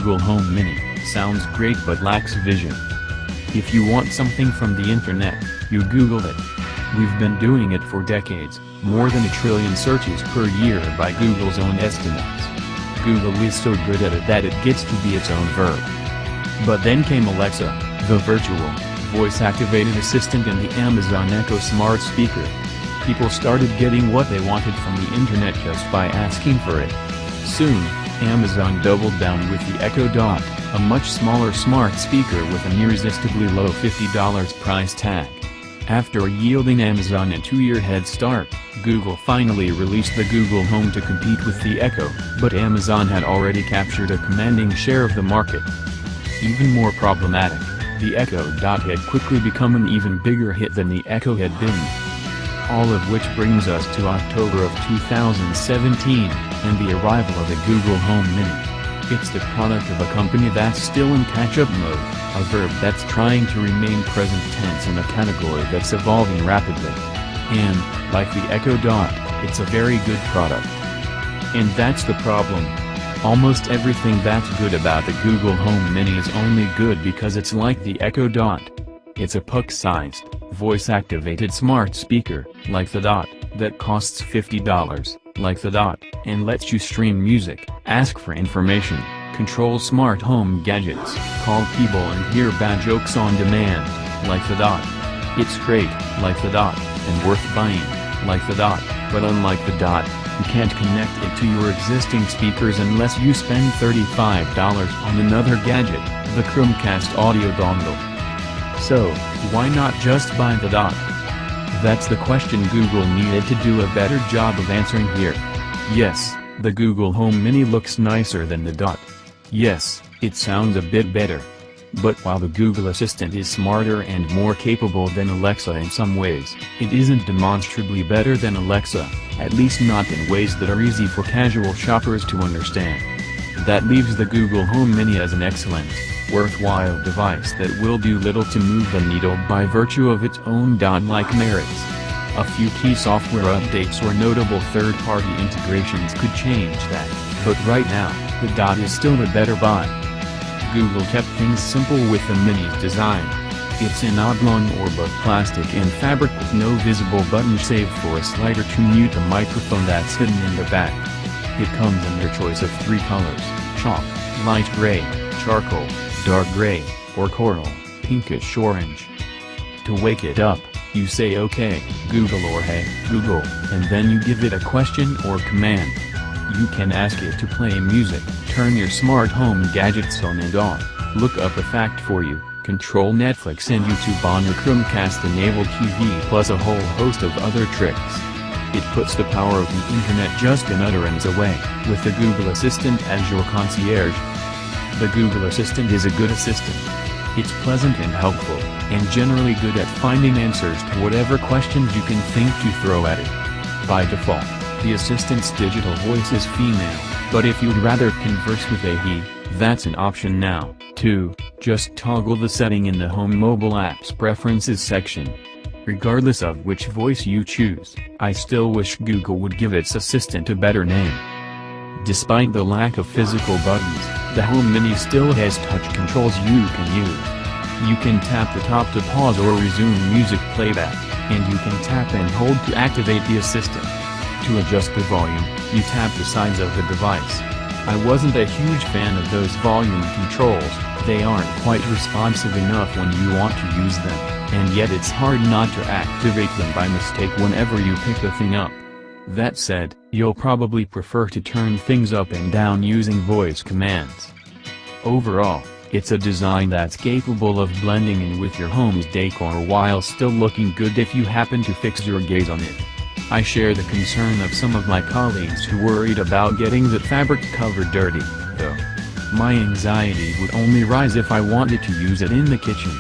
Google Home Mini sounds great but lacks vision. If you want something from the internet, you Google it. We've been doing it for decades, more than 1 trillion searches per year by Google's own estimates. Google is so good at it that it gets to be its own verb. But then came Alexa, the virtual, voice-activated assistant, and the Amazon Echo smart speaker. People started getting what they wanted from the internet just by asking for it. Soon, Amazon doubled down with the Echo Dot, a much smaller smart speaker with an irresistibly low $50 price tag. After yielding Amazon a 2-year head start, Google finally released the Google Home to compete with the Echo, but Amazon had already captured a commanding share of the market. Even more problematic, the Echo Dot had quickly become an even bigger hit than the Echo had been. All of which brings us to October of 2017, and the arrival of the Google Home Mini. It's the product of a company that's still in catch-up mode, a verb that's trying to remain present tense in a category that's evolving rapidly. And, like the Echo Dot, it's a very good product. And that's the problem. Almost everything that's good about the Google Home Mini is only good because it's like the Echo Dot. It's a puck-sized, voice-activated smart speaker, like the Dot, that costs $50, like the Dot, and lets you stream music, ask for information, control smart home gadgets, call people and hear bad jokes on demand, like the Dot. It's great, like the Dot, and worth buying, like the Dot, but unlike the Dot, you can't connect it to your existing speakers unless you spend $35 on another gadget, the Chromecast audio dongle. So, why not just buy the Dot? That's the question Google needed to do a better job of answering here. Yes, the Google Home Mini looks nicer than the Dot. Yes, it sounds a bit better. But while the Google Assistant is smarter and more capable than Alexa in some ways, it isn't demonstrably better than Alexa, at least not in ways that are easy for casual shoppers to understand. That leaves the Google Home Mini as an excellent, worthwhile device that will do little to move the needle by virtue of its own Dot-like merits. A few key software updates or notable third-party integrations could change that, but right now, the Dot is still the better buy. Google kept things simple with the Mini's design. It's an oblong orb of plastic and fabric with no visible button save for a slider to mute a microphone that's hidden in the back. It comes in their choice of 3 colors, chalk, light gray, charcoal, dark gray, or coral, pinkish orange. To wake it up, you say OK, Google, or Hey, Google, and then you give it a question or command. You can ask it to play music, turn your smart home gadgets on and off, look up a fact for you, control Netflix and YouTube on your Chromecast-enabled TV, plus a whole host of other tricks. It puts the power of the internet just an utterance away, with the Google Assistant as your concierge. The Google Assistant is a good assistant. It's pleasant and helpful, and generally good at finding answers to whatever questions you can think to throw at it. By default, the assistant's digital voice is female, but if you'd rather converse with a he, that's an option now, too. Just toggle the setting in the Home Mobile Apps Preferences section. Regardless of which voice you choose, I still wish Google would give its assistant a better name. Despite the lack of physical buttons, the Home Mini still has touch controls you can use. You can tap the top to pause or resume music playback, and you can tap and hold to activate the assistant. To adjust the volume, you tap the sides of the device. I wasn't a huge fan of those volume controls, they aren't quite responsive enough when you want to use them, and yet it's hard not to activate them by mistake whenever you pick the thing up. That said, you'll probably prefer to turn things up and down using voice commands. Overall, it's a design that's capable of blending in with your home's decor while still looking good if you happen to fix your gaze on it. I share the concern of some of my colleagues who worried about getting the fabric cover dirty, though. My anxiety would only rise if I wanted to use it in the kitchen.